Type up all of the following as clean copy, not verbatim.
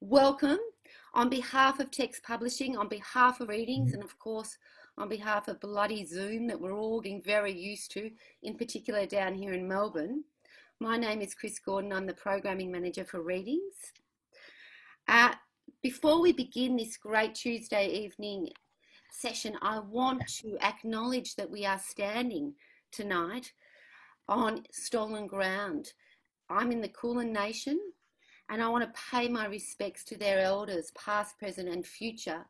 Welcome on behalf of Text Publishing, on behalf of Readings, and of course on behalf of bloody Zoom that we're all getting very used to, in particular down here in Melbourne. My name is Chris Gordon. I'm the Programming Manager for Readings. Before we begin this great Tuesday evening session, I want to acknowledge that we are standing tonight on stolen ground. I'm in the Kulin Nation, and I want to pay my respects to their elders, past, present and future,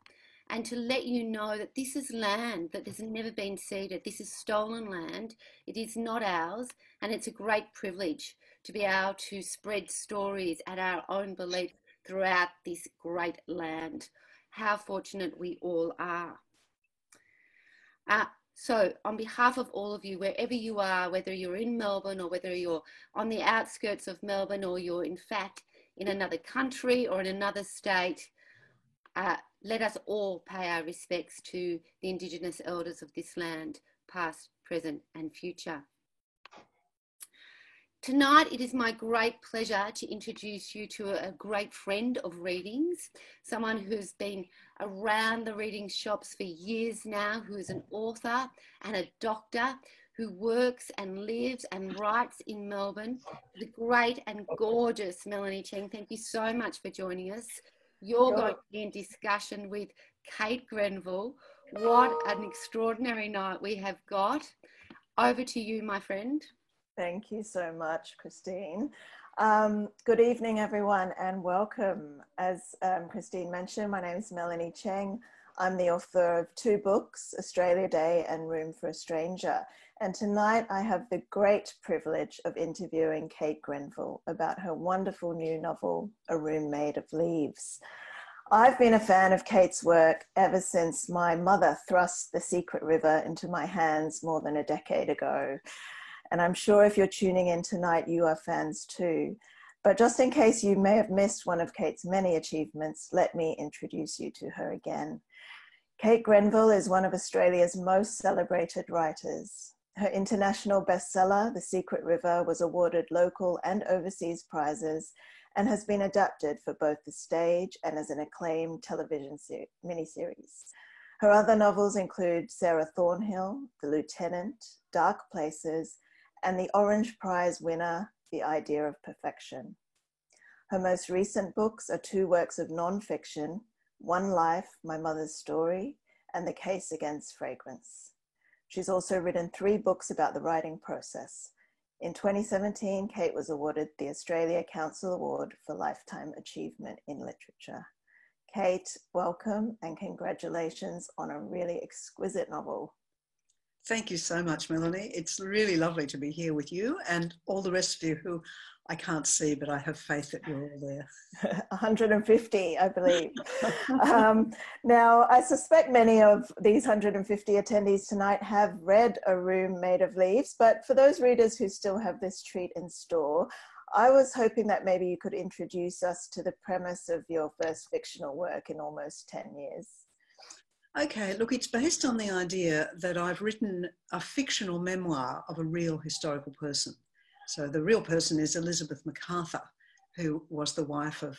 and to let you know that this is land that has never been ceded. This is stolen land. It is not ours, and it's a great privilege to be able to spread stories at our own belief throughout this great land. How fortunate we all are. So on behalf of all of you, wherever you are, whether you're in Melbourne or whether you're on the outskirts of Melbourne or you're in fact in another country or in another state, let us all pay our respects to the Indigenous elders of this land, past, present and future. Tonight, it is my great pleasure to introduce you to a great friend of Readings, someone who's been around the reading shops for years now, who is an author and a doctor, who works and lives and writes in Melbourne, the great and gorgeous Melanie Cheng. Thank you so much for joining us. You're going to be in discussion with Kate Grenville. What an extraordinary night we have got. Over to you, my friend. Thank you so much, Christine. Good evening, everyone, and welcome. As Christine mentioned, my name is Melanie Cheng. I'm the author of 2 books, Australia Day and Room for a Stranger. And tonight I have the great privilege of interviewing Kate Grenville about her wonderful new novel, A Room Made of Leaves. I've been a fan of Kate's work ever since my mother thrust The Secret River into my hands more than a decade ago. And I'm sure if you're tuning in tonight, you are fans too. But just in case you may have missed one of Kate's many achievements, let me introduce you to her again. Kate Grenville is one of Australia's most celebrated writers. Her international bestseller, The Secret River, was awarded local and overseas prizes and has been adapted for both the stage and as an acclaimed television miniseries. Her other novels include Sarah Thornhill, The Lieutenant, Dark Places, and the Orange Prize winner, The Idea of Perfection. Her most recent books are 2 works of non-fiction, One Life, My Mother's Story, and The Case Against Fragrance. She's also written 3 books about the writing process. In 2017, Kate was awarded the Australia Council Award for Lifetime Achievement in Literature. Kate, welcome and congratulations on a really exquisite novel. Thank you so much, Melanie. It's really lovely to be here with you and all the rest of you who I can't see, but I have faith that you're all there. 150, I believe. Now, I suspect many of these 150 attendees tonight have read A Room Made of Leaves, but for those readers who still have this treat in store, I was hoping that maybe you could introduce us to the premise of your first fictional work in almost 10 years. Okay, look, it's based on the idea that I've written a fictional memoir of a real historical person. So the real person is Elizabeth MacArthur, who was the wife of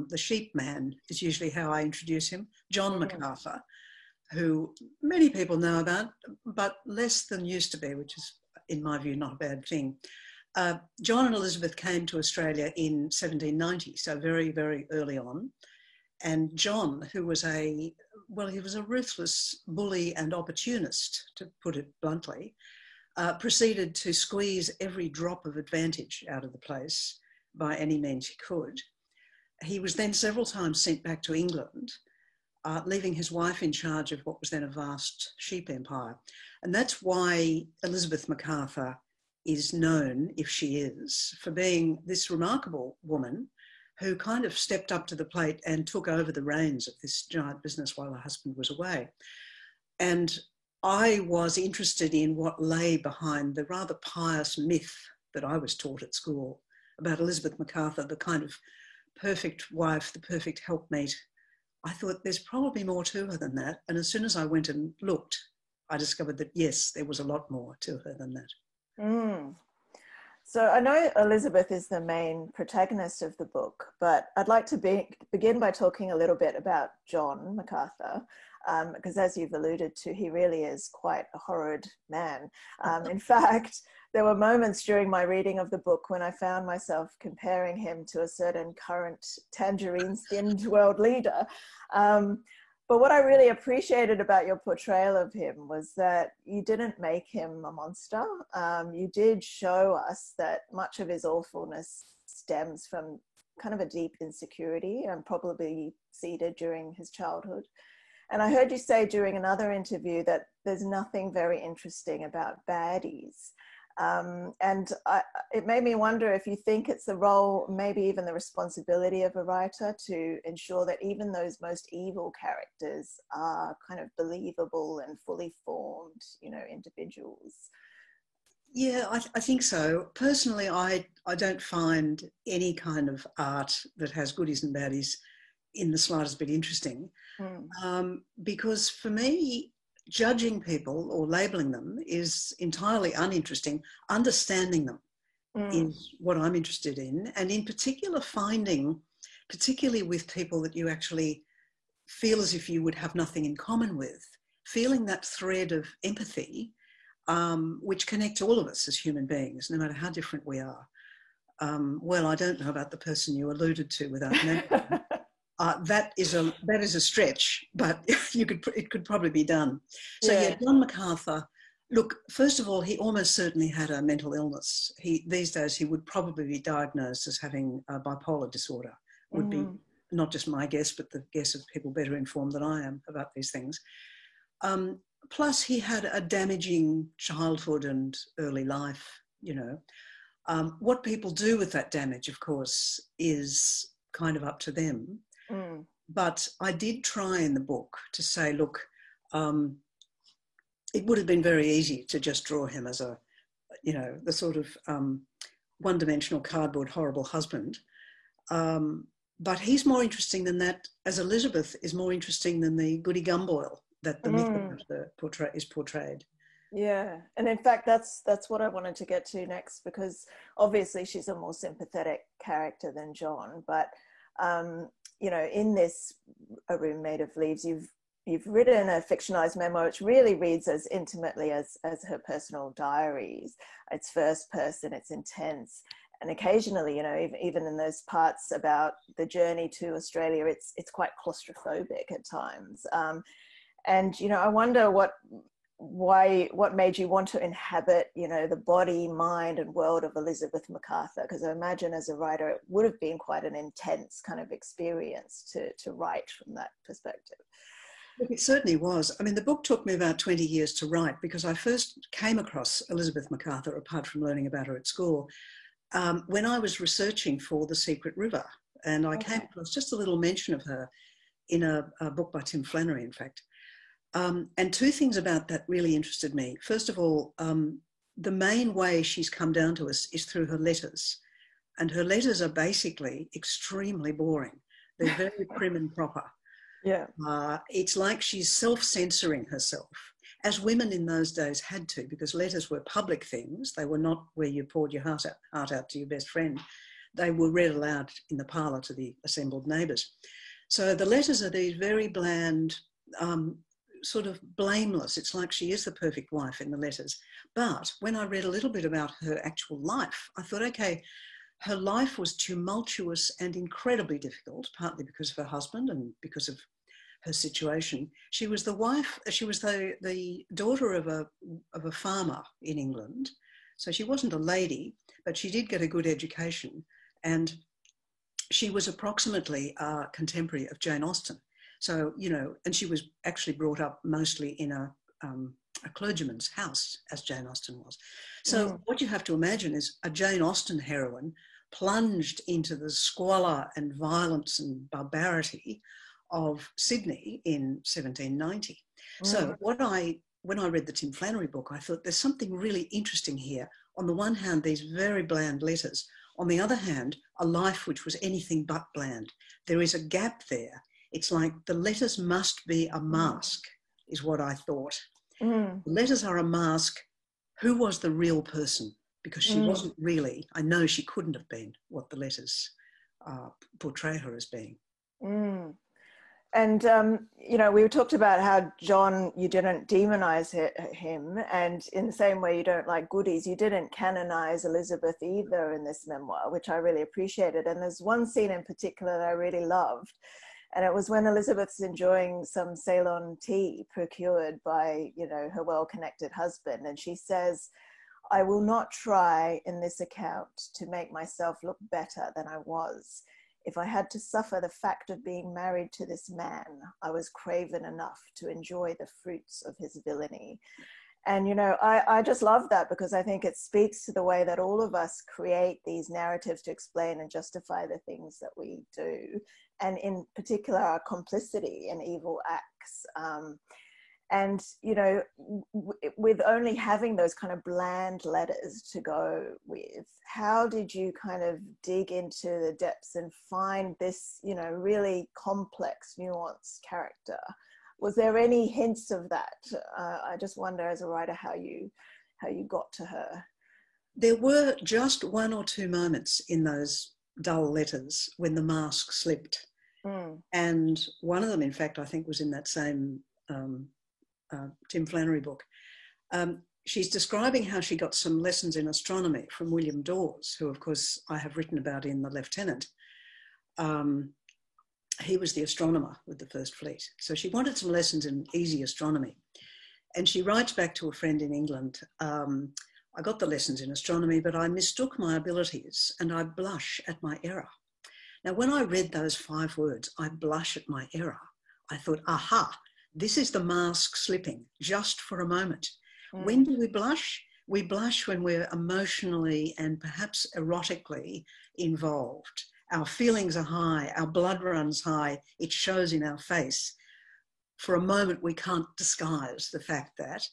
the sheep man, is usually how I introduce him, John MacArthur, who many people know about, but less than used to be, which is, in my view, not a bad thing. John and Elizabeth came to Australia in 1790, so very, very early on. And John, who was he was a ruthless bully and opportunist, to put it bluntly, proceeded to squeeze every drop of advantage out of the place by any means he could. He was then several times sent back to England, leaving his wife in charge of what was then a vast sheep empire. And that's why Elizabeth MacArthur is known, if she is, for being this remarkable woman who kind of stepped up to the plate and took over the reins of this giant business while her husband was away. And I was interested in what lay behind the rather pious myth that I was taught at school about Elizabeth MacArthur, the kind of perfect wife, the perfect helpmate. I thought there's probably more to her than that. And as soon as I went and looked, I discovered that, yes, there was a lot more to her than that. So I know Elizabeth is the main protagonist of the book, but I'd like to begin by talking a little bit about John MacArthur, because as you've alluded to, he really is quite a horrid man. In fact, there were moments during my reading of the book when I found myself comparing him to a certain current tangerine-skinned world leader. But what I really appreciated about your portrayal of him was that you didn't make him a monster. You did show us that much of his awfulness stems from kind of a deep insecurity and probably seeded during his childhood. And I heard you say during another interview that there's nothing very interesting about baddies. It made me wonder if you think it's the role, maybe even the responsibility of a writer to ensure that even those most evil characters are kind of believable and fully formed, you know, individuals. Yeah, I think so. Personally, I don't find any kind of art that has goodies and baddies in the slightest bit interesting. Because for me, judging people or labeling them is entirely uninteresting. Understanding them is what I'm interested in. And in particular, finding, particularly with people that you actually feel as if you would have nothing in common with, feeling that thread of empathy, which connects all of us as human beings, no matter how different we are. Well, I don't know about the person you alluded to without naming them. That is a stretch, but it could probably be done. So yeah, John MacArthur. Look, first of all, he almost certainly had a mental illness. These days he would probably be diagnosed as having bipolar disorder. Would be not just my guess, but the guess of people better informed than I am about these things. Plus, he had a damaging childhood and early life. You know, what people do with that damage, of course, is kind of up to them. But I did try in the book to say, look, it would have been very easy to just draw him as a, you know, the sort of one-dimensional cardboard horrible husband. But he's more interesting than that, as Elizabeth is more interesting than the Goody Gumboil that the myth is portrayed. Yeah, and in fact, that's what I wanted to get to next, because obviously she's a more sympathetic character than John, but you know, in this A Room Made of Leaves, you've written a fictionalized memoir which really reads as intimately as her personal diaries. It's first person, it's intense, and occasionally, you know, even in those parts about the journey to Australia, it's quite claustrophobic at times. And you know, I wonder what made you want to inhabit, you know, the body, mind and world of Elizabeth MacArthur, because I imagine as a writer it would have been quite an intense kind of experience to write from that perspective. Look, it certainly was. I mean, the book took me about 20 years to write, because I first came across Elizabeth MacArthur, apart from learning about her at school, when I was researching for The Secret River, and I came across just a little mention of her in a book by Tim Flannery, in fact. And two things about that really interested me. First of all, the main way she's come down to us is through her letters. And her letters are basically extremely boring. They're very prim and proper. Yeah. It's like she's self-censoring herself, as women in those days had to, because letters were public things. They were not where you poured your heart out to your best friend. They were read aloud in the parlour to the assembled neighbours. So the letters are these very bland, sort of blameless. It's like she is the perfect wife in the letters. But when I read a little bit about her actual life, I thought, okay, her life was tumultuous and incredibly difficult, partly because of her husband and because of her situation. She was the wife, she was the daughter of a farmer in England. So she wasn't a lady, but she did get a good education. And she was approximately a contemporary of Jane Austen. So, you know, and she was actually brought up mostly in a clergyman's house, as Jane Austen was. So what you have to imagine is a Jane Austen heroine plunged into the squalor and violence and barbarity of Sydney in 1790. So when I read the Tim Flannery book, I thought there's something really interesting here. On the one hand, these very bland letters. On the other hand, a life which was anything but bland. There is a gap there. It's like the letters must be a mask, is what I thought. The letters are a mask. Who was the real person because she wasn't really, I know she couldn't have been what the letters portray her as being. Mm. And, you know, we talked about how John, you didn't demonize him, and in the same way you don't like goodies, you didn't canonize Elizabeth either in this memoir, which I really appreciated. And there's one scene in particular that I really loved, and it was when Elizabeth's enjoying some Ceylon tea procured by, you know, her well-connected husband, and she says, "I will not try in this account to make myself look better than I was. If I had to suffer the fact of being married to this man, I was craven enough to enjoy the fruits of his villainy." And, you know, I just love that, because I think it speaks to the way that all of us create these narratives to explain and justify the things that we do. And in particular, our complicity in evil acts. And, you know, with only having those kind of bland letters to go with, how did you kind of dig into the depths and find this, you know, really complex, nuanced character? Was there any hints of that? I just wonder, as a writer, how you got to her. There were just one or two moments in those dull letters when the mask slipped. And one of them, in fact, I think was in that same Tim Flannery book. She's describing how she got some lessons in astronomy from William Dawes, who, of course, I have written about in The Lieutenant. He was the astronomer with the First Fleet. So she wanted some lessons in easy astronomy. And she writes back to a friend in England, "I got the lessons in astronomy, but I mistook my abilities and I blush at my error." Now, when I read those 5 words, "I blush at my error," I thought, aha, this is the mask slipping just for a moment. When do we blush? We blush when we're emotionally and perhaps erotically involved. Our feelings are high, our blood runs high, it shows in our face. For a moment, we can't disguise the fact that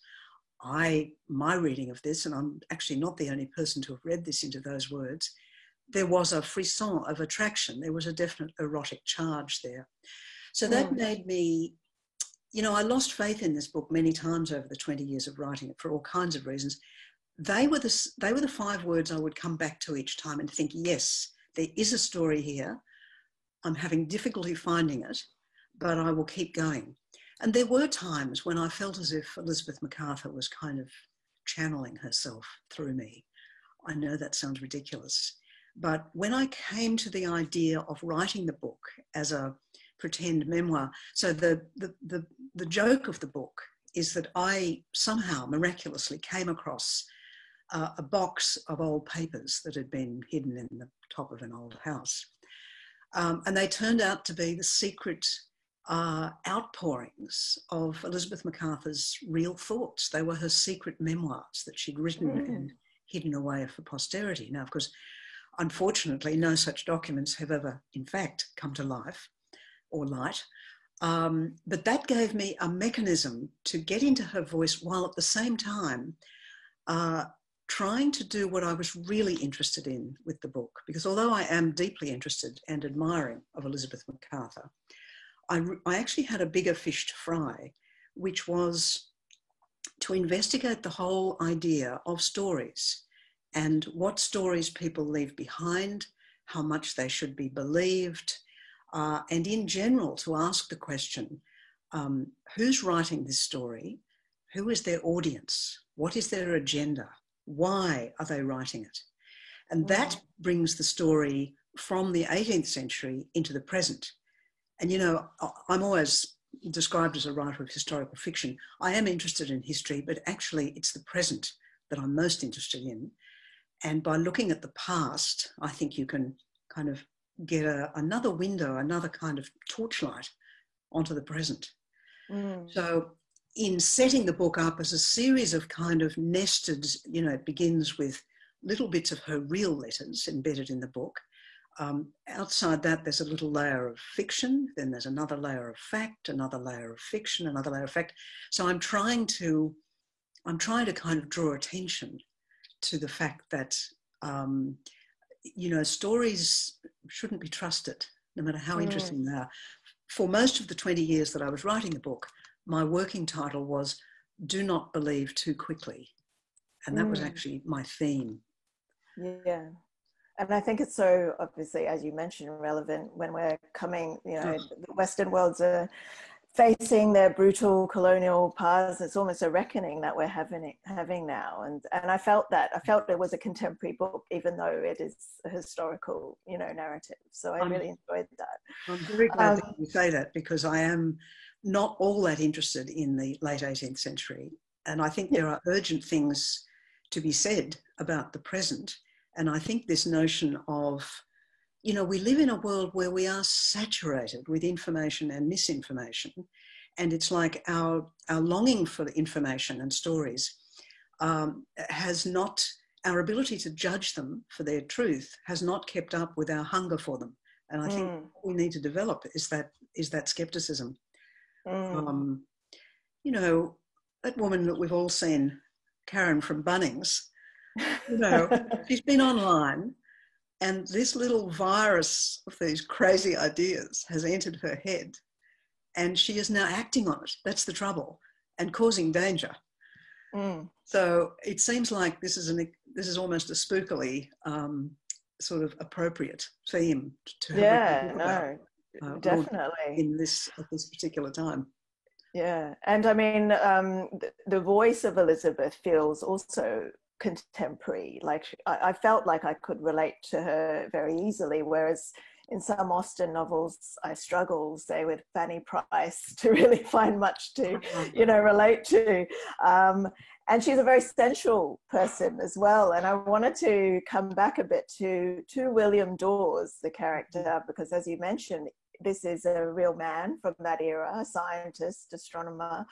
my reading of this, and I'm actually not the only person to have read this into those words, there was a frisson of attraction. There was a definite erotic charge there. So that made me, you know, I lost faith in this book many times over the 20 years of writing it for all kinds of reasons. They were the 5 words I would come back to each time and think, yes, there is a story here. I'm having difficulty finding it, but I will keep going. And there were times when I felt as if Elizabeth MacArthur was kind of channeling herself through me. I know that sounds ridiculous, but when I came to the idea of writing the book as a pretend memoir, so the joke of the book is that I somehow miraculously came across a box of old papers that had been hidden in the top of an old house. And they turned out to be the secret outpourings of Elizabeth MacArthur's real thoughts. They were her secret memoirs that she'd written and hidden away for posterity. Now, of course, unfortunately, no such documents have ever, in fact, come to life or light. But that gave me a mechanism to get into her voice while at the same time trying to do what I was really interested in with the book. Because although I am deeply interested and admiring of Elizabeth MacArthur, I actually had a bigger fish to fry, which was to investigate the whole idea of stories and what stories people leave behind, how much they should be believed, and in general to ask the question, who's writing this story? Who is their audience? What is their agenda? Why are they writing it? And that brings the story from the 18th century into the present. And, you know, I'm always described as a writer of historical fiction. I am interested in history, but actually it's the present that I'm most interested in. And by looking at the past, I think you can kind of get another window, another kind of torchlight onto the present. So in setting the book up as a series of kind of nested, you know, it begins with little bits of her real letters embedded in the book. Outside that, there's a little layer of fiction, then there's another layer of fact, another layer of fiction, another layer of fact. So I'm trying to kind of draw attention to the fact that, you know, stories shouldn't be trusted, no matter how interesting they are. For most of the 20 years that I was writing the book, my working title was "Do Not Believe Too Quickly." And that was actually my theme Yeah. And I think it's so obviously, as you mentioned, relevant when we're coming, Oh, the Western worlds are facing their brutal colonial past. It's almost a reckoning that we're having now. And I felt it was a contemporary book, even though it is a historical, narrative. So I I'm, really enjoyed that. I'm very glad that Um, you say that, because I am not all that interested in the late 18th century. And I think yeah. there are urgent things to be said about the present. And I think this notion of, we live in a world where we are saturated with information and misinformation. And it's like our longing for information and stories has not, our ability to judge them for their truth has not kept up with our hunger for them. And I think Mm, what we need to develop is that skepticism. mm. Um, you know, that woman that we've all seen, Karen from Bunnings, she's been online, and this little virus of these crazy ideas has entered her head, and she is now acting on it. That's the trouble, and causing danger. Mm. So it seems like this is almost a spookily sort of appropriate theme to have written a Yeah, book about no, at definitely. this particular time. Yeah, and I mean, the voice of Elizabeth feels also contemporary. Like I felt like I could relate to her very easily, whereas in some Austen novels, I struggle, say, with Fanny Price, to really find much to, relate to. And she's a very sensual person as well. And I wanted to come back a bit to William Dawes, the character, because as you mentioned, this is a real man from that era, a scientist, astronomer,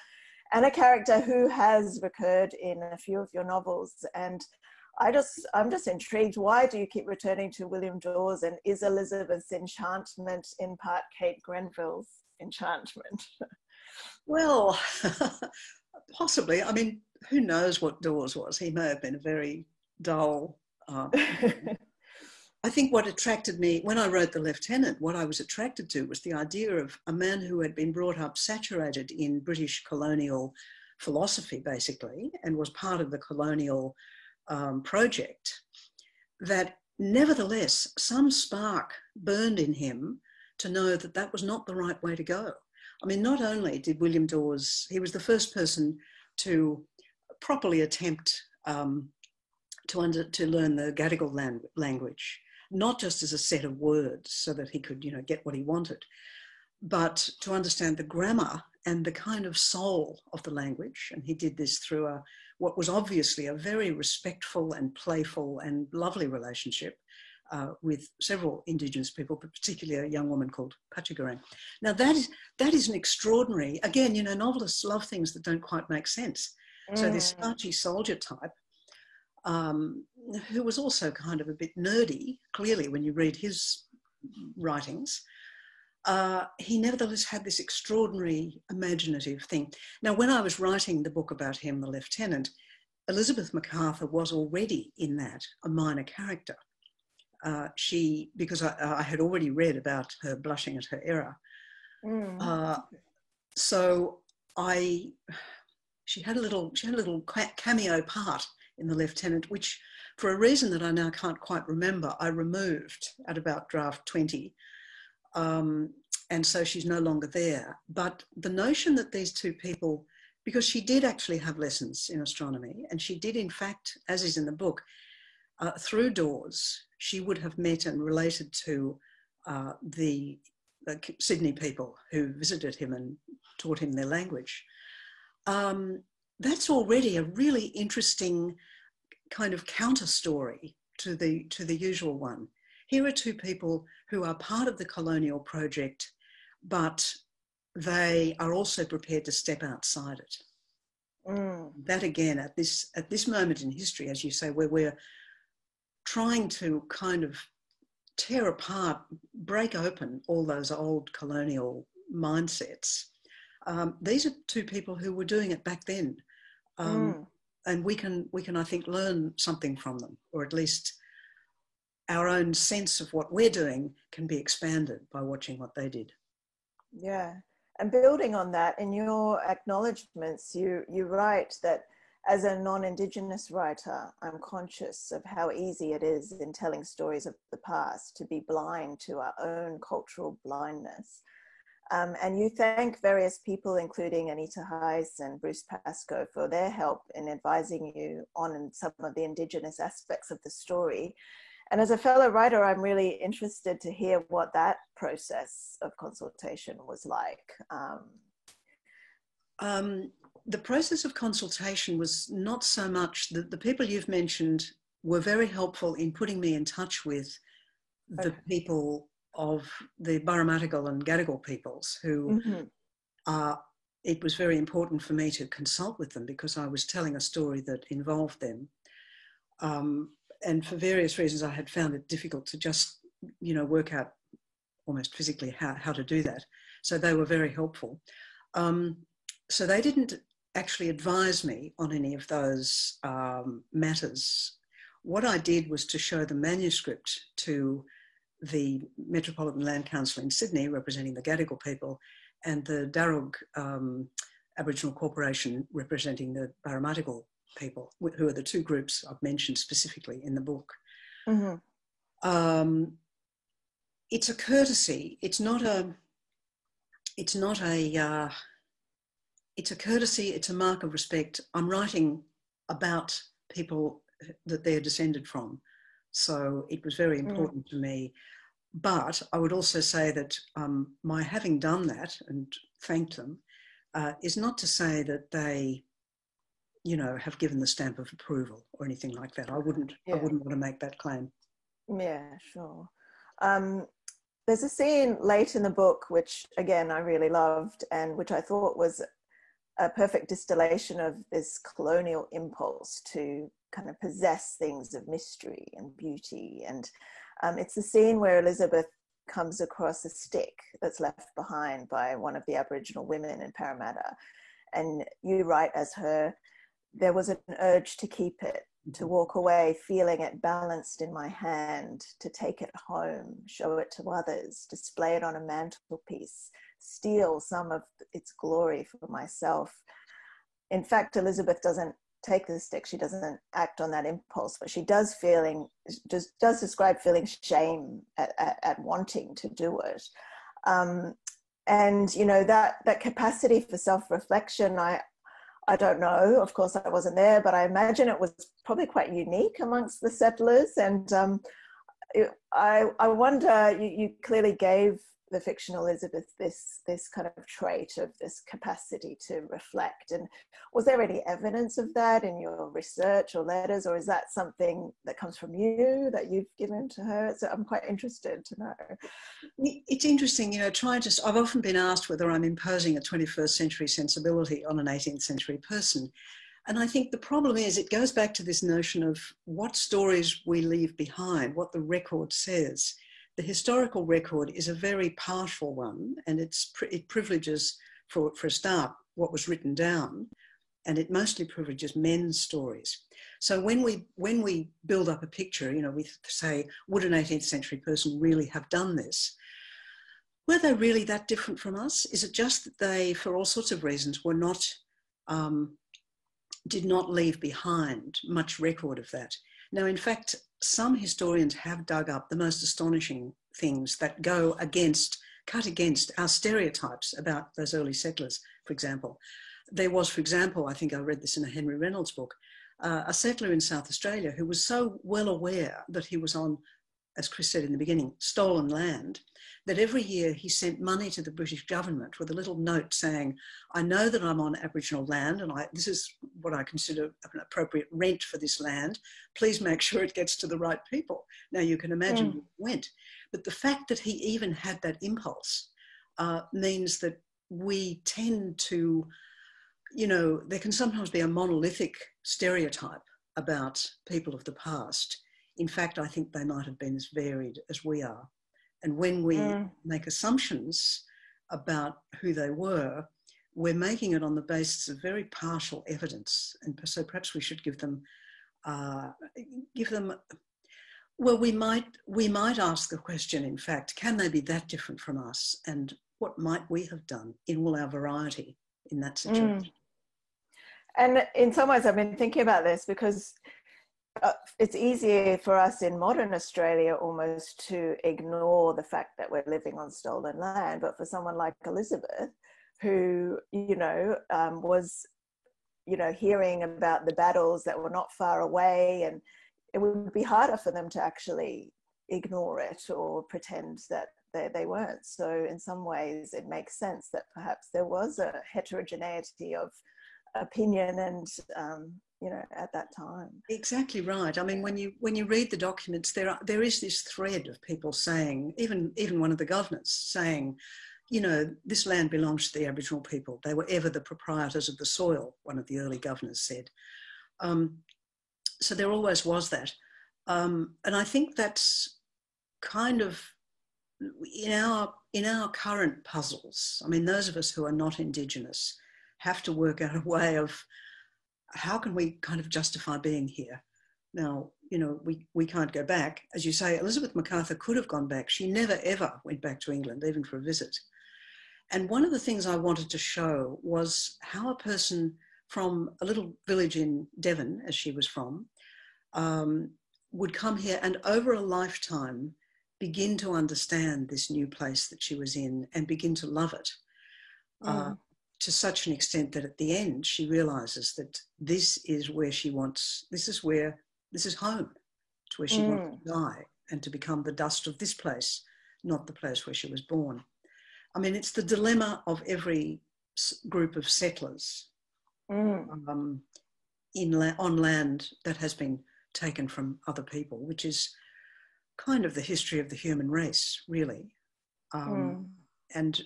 and a character who has recurred in a few of your novels. And I'm just intrigued. Why do you keep returning to William Dawes? And is Elizabeth's enchantment in part Kate Grenville's enchantment? Well, possibly. I mean, who knows what Dawes was? He may have been a very dull. I think what attracted me when I wrote The Lieutenant, what I was attracted to was the idea of a man who had been brought up saturated in British colonial philosophy, basically, and was part of the colonial project, that nevertheless some spark burned in him to know that that was not the right way to go. I mean, not only did William Dawes, he was the first person to properly attempt to learn the Gadigal language, not just as a set of words so that he could, get what he wanted, but to understand the grammar and the kind of soul of the language. And he did this through what was obviously a very respectful and playful and lovely relationship with several Indigenous people, but particularly a young woman called Pachagarang. Now that is an extraordinary, again, novelists love things that don't quite make sense. So this starchy soldier type, who was also kind of a bit nerdy, clearly, when you read his writings, he nevertheless had this extraordinary imaginative thing. Now, when I was writing the book about him, The Lieutenant, Elizabeth MacArthur was already in that a minor character. Because I had already read about her blushing at her error. So she had a little cameo part in The Lieutenant, which, for a reason that I now can't quite remember, I removed at about draft 20. And so she's no longer there. But the notion that these two people, because she did actually have lessons in astronomy, and she did, in fact, as is in the book, through Dawes, she would have met and related to the Sydney people who visited him and taught him their language. That's already a really interesting kind of counter story to the usual one. Here are two people who are part of the colonial project, but they are also prepared to step outside it. That again, at this moment in history, as you say, where we're trying to kind of tear apart, break open all those old colonial mindsets. These are two people who were doing it back then. And we can, I think, learn something from them, or at least our own sense of what we're doing can be expanded by watching what they did. Yeah. And building on that, in your acknowledgements, you write that as a non-Indigenous writer, I'm conscious of how easy it is in telling stories of the past to be blind to our own cultural blindness. And you thank various people, including Anita Heiss and Bruce Pascoe, for their help in advising you on some of the Indigenous aspects of the story. And as a fellow writer, I'm really interested to hear what that process of consultation was like. The process of consultation was not so much the people you've mentioned were very helpful in putting me in touch with the people of the Burramatigal and Gadigal peoples who it was very important for me to consult with them because I was telling a story that involved them. And for various reasons, I had found it difficult to just, work out almost physically how to do that. So they were very helpful. So they didn't actually advise me on any of those matters. What I did was to show the manuscript to the Metropolitan Land Council in Sydney, representing the Gadigal people, and the Darug Aboriginal Corporation, representing the Burramatigal people, who are the two groups I've mentioned specifically in the book. It's a courtesy. It's a courtesy. It's a mark of respect. I'm writing about people that they're descended from. So it was very important to me. But I would also say that my having done that and thanked them is not to say that they, have given the stamp of approval or anything like that. I wouldn't want to make that claim. Yeah, sure. There's a scene late in the book, which again, I really loved and which I thought was a perfect distillation of this colonial impulse to kind of possess things of mystery and beauty. And it's the scene where Elizabeth comes across a stick that's left behind by one of the Aboriginal women in Parramatta. And you write as her, there was an urge to keep it, to walk away, feeling it balanced in my hand, to take it home, show it to others, display it on a mantelpiece, steal some of its glory for myself. In fact, Elizabeth doesn't take the stick. She doesn't act on that impulse, but she does describe feeling shame at wanting to do it. And that capacity for self-reflection, I don't know, of course I wasn't there, but I imagine it was probably quite unique amongst the settlers. And I wonder, you clearly gave the fictional Elizabeth this kind of trait of this capacity to reflect. And was there any evidence of that in your research or letters, or is that something that comes from you that you've given to her? So I'm quite interested to know. It's interesting, I've often been asked whether I'm imposing a 21st century sensibility on an 18th century person. And I think the problem is it goes back to this notion of what stories we leave behind, what the record says. The historical record is a very partial one, and it privileges, for a start, what was written down, and it mostly privileges men's stories. So when we build up a picture, we say, would an 18th century person really have done this? Were they really that different from us? Is it just that they, for all sorts of reasons, were not, did not leave behind much record of that? Now, in fact, some historians have dug up the most astonishing things that cut against our stereotypes about those early settlers, for example. There was, for example, I think I read this in a Henry Reynolds book, a settler in South Australia who was so well aware that he was on, as Chris said in the beginning, stolen land, that every year he sent money to the British government with a little note saying, I know that I'm on Aboriginal land and this is what I consider an appropriate rent for this land. Please make sure it gets to the right people. Now you can imagine where it went. But the fact that he even had that impulse means that we tend to, there can sometimes be a monolithic stereotype about people of the past. In fact, I think they might have been as varied as we are. And when we make assumptions about who they were, we're making it on the basis of very partial evidence. And so perhaps we should give them, well, we might ask the question, in fact, can they be that different from us? And what might we have done in all our variety in that situation? And in some ways, I've been thinking about this because it's easier for us in modern Australia almost to ignore the fact that we're living on stolen land. But for someone like Elizabeth, who, was, hearing about the battles that were not far away, and it would be harder for them to actually ignore it or pretend that they weren't. So in some ways, it makes sense that perhaps there was a heterogeneity of opinion and at that time. Exactly right. I mean, when you read the documents, there is this thread of people saying, even one of the governors saying, this land belongs to the Aboriginal people. They were ever the proprietors of the soil, one of the early governors said. So there always was that. And I think that's kind of in our current puzzles. I mean, those of us who are not Indigenous have to work out a way of how can we kind of justify being here. Now, we can't go back. As you say, Elizabeth Macarthur could have gone back. She never, ever went back to England, even for a visit. And one of the things I wanted to show was how a person from a little village in Devon, as she was from, would come here and over a lifetime begin to understand this new place that she was in and begin to love it. To such an extent that at the end she realizes that this is where she wants, this is home. It's where she wants to die and to become the dust of this place, not the place where she was born. I mean, it's the dilemma of every group of settlers on land that has been taken from other people, which is kind of the history of the human race, really. And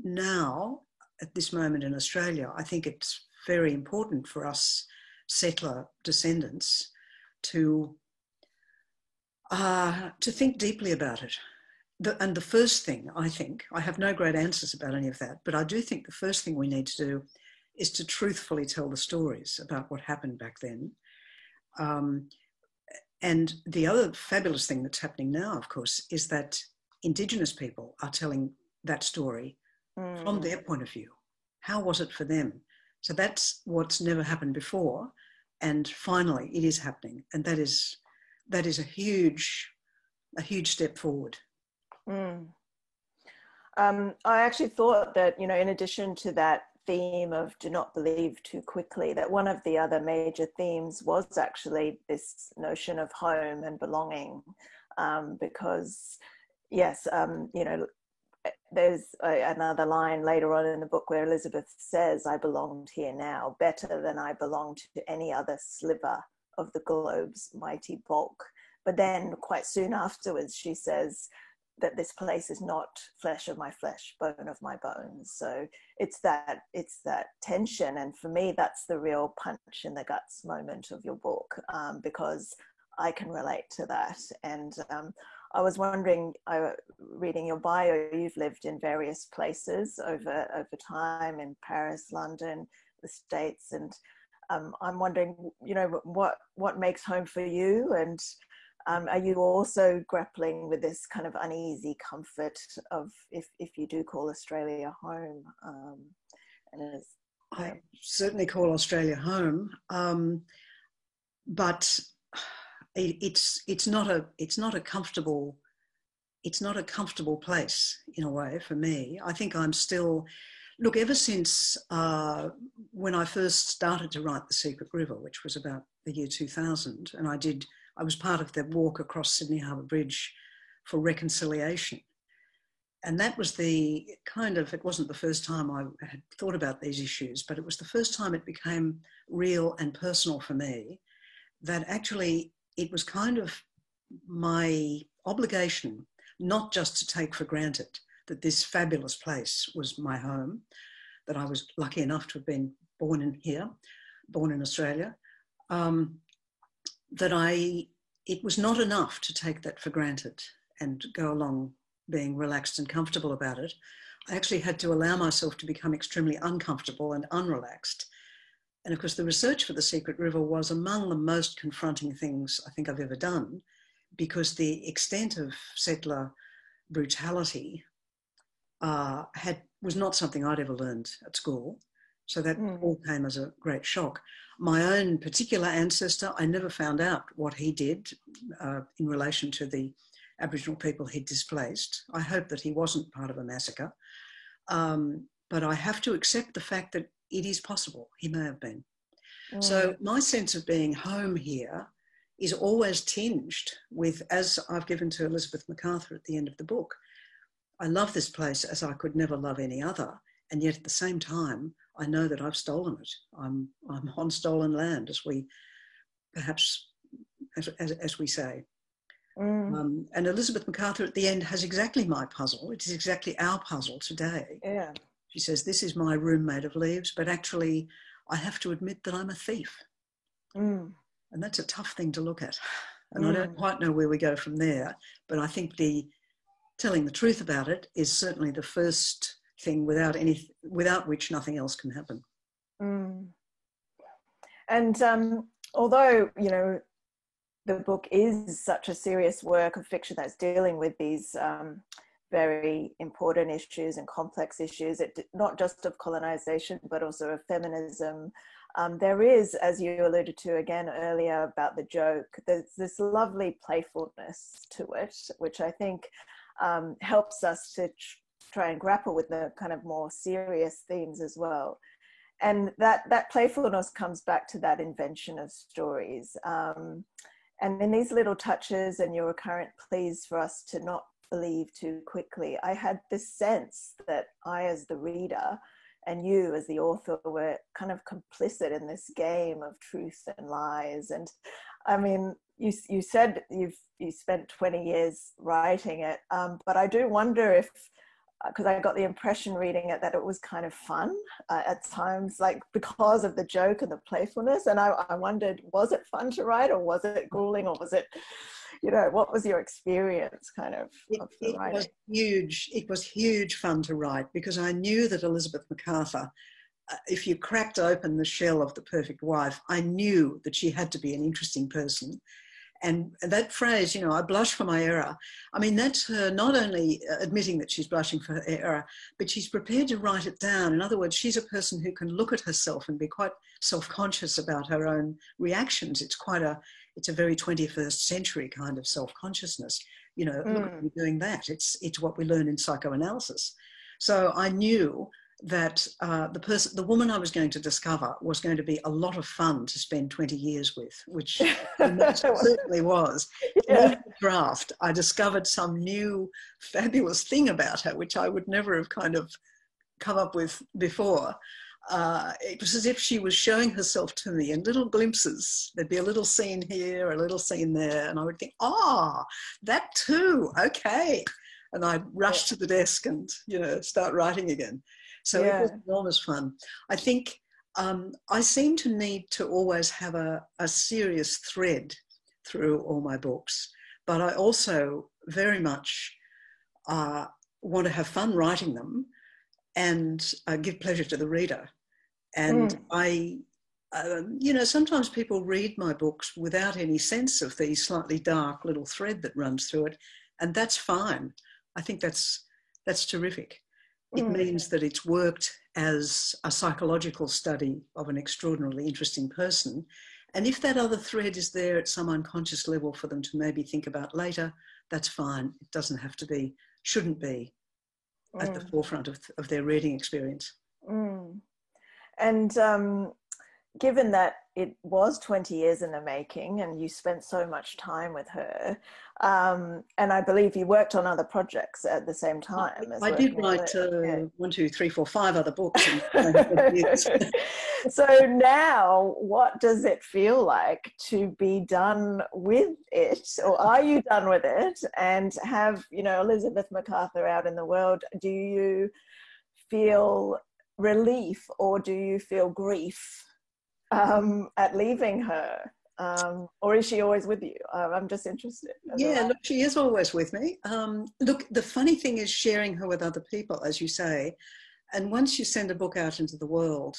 now, at this moment in Australia, I think it's very important for us settler descendants to think deeply about it. And the first thing, I think, I have no great answers about any of that, but I do think the first thing we need to do is to truthfully tell the stories about what happened back then. And the other fabulous thing that's happening now, of course, is that Indigenous people are telling that story from their point of view. How was it for them? So that's what's never happened before. And finally, it is happening. And that is a huge step forward. I actually thought that, in addition to that theme of do not believe too quickly, that one of the other major themes was actually this notion of home and belonging, because yes, there's another line later on in the book where Elizabeth says, I belonged here now better than I belonged to any other sliver of the globe's mighty bulk. But then quite soon afterwards, she says that this place is not flesh of my flesh, bone of my bones. So it's that tension. And for me, that's the real punch in the guts moment of your book, because I can relate to that. And I was wondering, reading your bio, you've lived in various places over time, in Paris, London, the States, and I'm wondering, what makes home for you, and are you also grappling with this kind of uneasy comfort of if you do call Australia home? I certainly call Australia home, but it's not a comfortable place in a way for me. I think I'm still, look, ever since when I first started to write The Secret River, which was about the year 2000, and I was part of the walk across Sydney Harbour Bridge for reconciliation. And that was it wasn't the first time I had thought about these issues, but it was the first time it became real and personal for me, that actually it was kind of my obligation not just to take for granted that this fabulous place was my home, that I was lucky enough to have been born in Australia, it was not enough to take that for granted and go along being relaxed and comfortable about it. I actually had to allow myself to become extremely uncomfortable and unrelaxed. And of course, the research for The Secret River was among the most confronting things I think I've ever done, because the extent of settler brutality was not something I'd ever learned at school. So that all came as a great shock. My own particular ancestor, I never found out what he did in relation to the Aboriginal people he displaced. I hope that he wasn't part of a massacre. But I have to accept the fact that it is possible. He may have been. So my sense of being home here is always tinged with, as I've given to Elizabeth MacArthur at the end of the book, I love this place as I could never love any other. And yet at the same time, I know that I've stolen it. I'm on stolen land, as we perhaps, as we say. And Elizabeth MacArthur at the end has exactly my puzzle. It is exactly our puzzle today. Yeah. She says, this is my room made of leaves, but actually I have to admit that I'm a thief. And that's a tough thing to look at. And I don't quite know where we go from there, but I think telling the truth about it is certainly the first thing without which nothing else can happen. And although, you know, the book is such a serious work of fiction that's dealing with these very important issues and complex issues, not just of colonization, but also of feminism. There is, as you alluded to again earlier about the joke, there's this lovely playfulness to it, which I think helps us to try and grapple with the kind of more serious themes as well. And that playfulness comes back to that invention of stories. And in these little touches and your recurrent pleas for us to not believe too quickly, I had this sense that I, as the reader, and you as the author, were kind of complicit in this game of truth and lies. And I mean, you said you spent 20 years writing it, but I do wonder if, because I got the impression reading it that it was kind of fun at times, like because of the joke and the playfulness. And I wondered, was it fun to write, or was it grueling, or was it, you know, what was your experience kind of the writing? Was huge. It was huge fun to write, because I knew that Elizabeth MacArthur, if you cracked open the shell of the perfect wife, I knew that she had to be an interesting person. And that phrase, you know, I blush for my error. I mean, that's her not only admitting that she's blushing for her error, but she's prepared to write it down. In other words, she's a person who can look at herself and be quite self-conscious about her own reactions. It's a very 21st century kind of self-consciousness. You know, look at me doing that. It's what we learn in psychoanalysis. So I knew that the woman I was going to discover was going to be a lot of fun to spend 20 years with, which certainly was. Yeah. In the draft, I discovered some new fabulous thing about her, which I would never have kind of come up with before. It was as if she was showing herself to me in little glimpses. There'd be a little scene here, a little scene there, and I would think, that too, okay. And I'd rush to the desk and, you know, start writing again. So it was enormous fun. I think I seem to need to always have a serious thread through all my books, but I also very much want to have fun writing them and give pleasure to the reader. And you know, sometimes people read my books without any sense of the slightly dark little thread that runs through it, and that's fine. I think that's terrific. It means that it's worked as a psychological study of an extraordinarily interesting person. And if that other thread is there at some unconscious level for them to maybe think about later, that's fine. It doesn't have to be, shouldn't be at the forefront of their reading experience. And given that it was 20 years in the making and you spent so much time with her, and I believe you worked on other projects at the same time. I did write 1, 2, 3, 4, 5 other books. So now, what does it feel like to be done with it, or are you done with it, and have, you know, Elizabeth MacArthur out in the world? Do you feel relief, or do you feel grief at leaving her? Or is she always with you? I'm just interested. Yeah, look, she is always with me. Look, the funny thing is sharing her with other people, as you say. And once you send a book out into the world,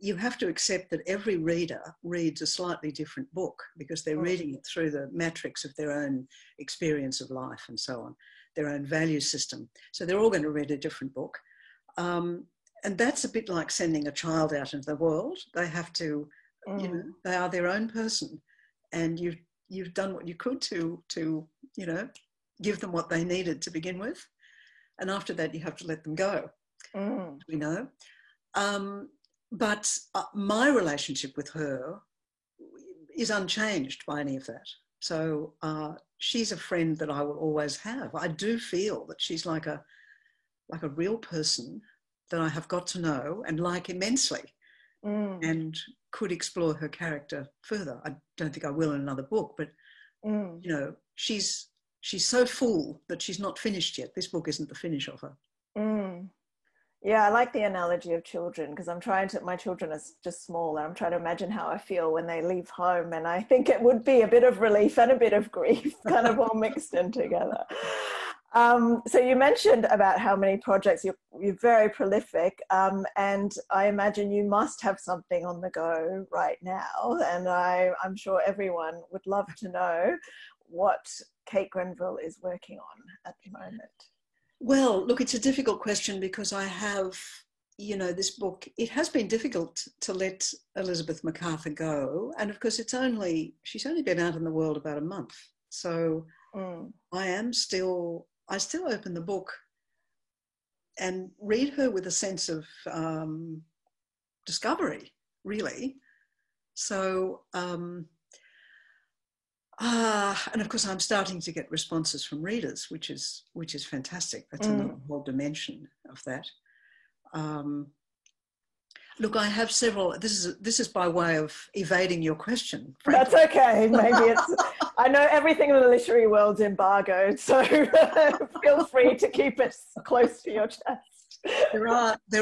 you have to accept that every reader reads a slightly different book, because they're reading it through the matrix of their own experience of life and so on, their own value system. So they're all going to read a different book. and that's a bit like sending a child out into the world. They have to, you know, they are their own person, and you've done what you could to you know, give them what they needed to begin with, and after that you have to let them go. You know, but my relationship with her is unchanged by any of that. So she's a friend that I will always have. I do feel that she's like a real person that I have got to know and like immensely, and could explore her character further. I don't think I will in another book, but you know, she's so full that she's not finished yet. This book isn't the finish of her. Yeah, I like the analogy of children, because my children are just small, and I'm trying to imagine how I feel when they leave home, and I think it would be a bit of relief and a bit of grief kind of all mixed in together. So you mentioned about how many projects, you're very prolific, and I imagine you must have something on the go right now, and I'm sure everyone would love to know what Kate Grenville is working on at the moment. Well, look, it's a difficult question, because I have, you know, this book, it has been difficult to let Elizabeth MacArthur go. And of course, she's only been out in the world about a month. So I still open the book and read her with a sense of discovery, really. So, and of course, I'm starting to get responses from readers, which is fantastic. That's another whole dimension of that. Look, I have several. This is by way of evading your question, frankly. That's okay. Maybe it's. I know everything in the literary world's embargoed, so feel free to keep it close to your chest. There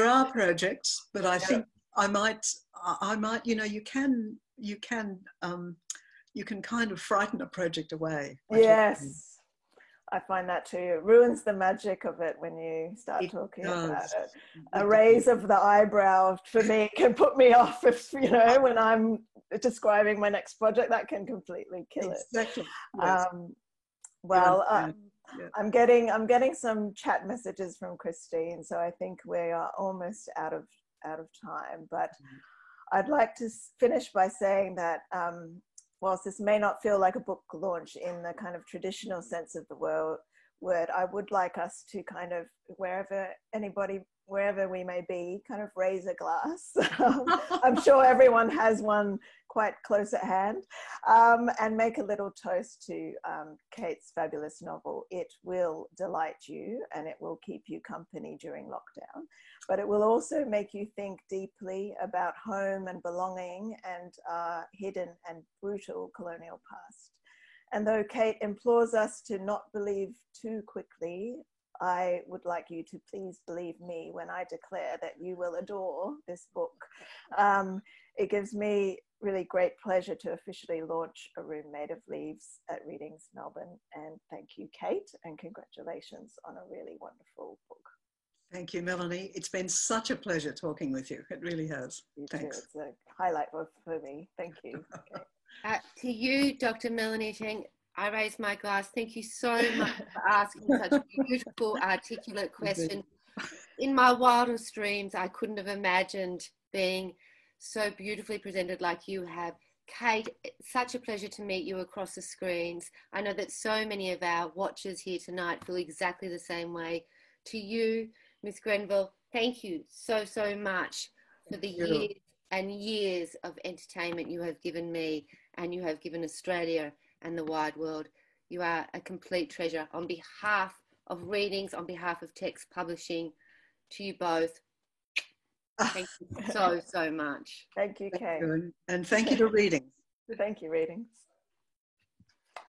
are projects, but I think I might. You know, you can kind of frighten a project away. Yes, I find that too. It ruins the magic of it when you start talking about it. A raise of the eyebrow for me can put me off if, you know, when I'm describing my next project, that can completely kill it. Exactly. Yes. Well, I'm getting some chat messages from Christine, so I think we are almost out of time. But I'd like to finish by saying that whilst this may not feel like a book launch in the kind of traditional sense of the word, I would like us to kind of, wherever we may be, kind of raise a glass. I'm sure everyone has one quite close at hand, and make a little toast to Kate's fabulous novel. It will delight you, and it will keep you company during lockdown, but it will also make you think deeply about home and belonging and our hidden and brutal colonial past. And though Kate implores us to not believe too quickly, I would like you to please believe me when I declare that you will adore this book. It gives me really great pleasure to officially launch A Room Made of Leaves at Readings Melbourne. And thank you, Kate, and congratulations on a really wonderful book. Thank you, Melanie. It's been such a pleasure talking with you. It really has. Thanks. It's a highlight for me. Thank you. Okay. To you, Dr. Melanie Cheng, I raise my glass. Thank you so much for asking such a beautiful, articulate question. In my wildest dreams, I couldn't have imagined being so beautifully presented like you have. Kate, it's such a pleasure to meet you across the screens. I know that so many of our watchers here tonight feel exactly the same way. To you, Miss Grenville, thank you so, so much for the years and years of entertainment you have given me and you have given Australia and the wide world. You are a complete treasure. On behalf of Readings, on behalf of Text Publishing, to you both, thank you so, so much. Thank you, Kate. And thank you to Readings. Thank you, Readings.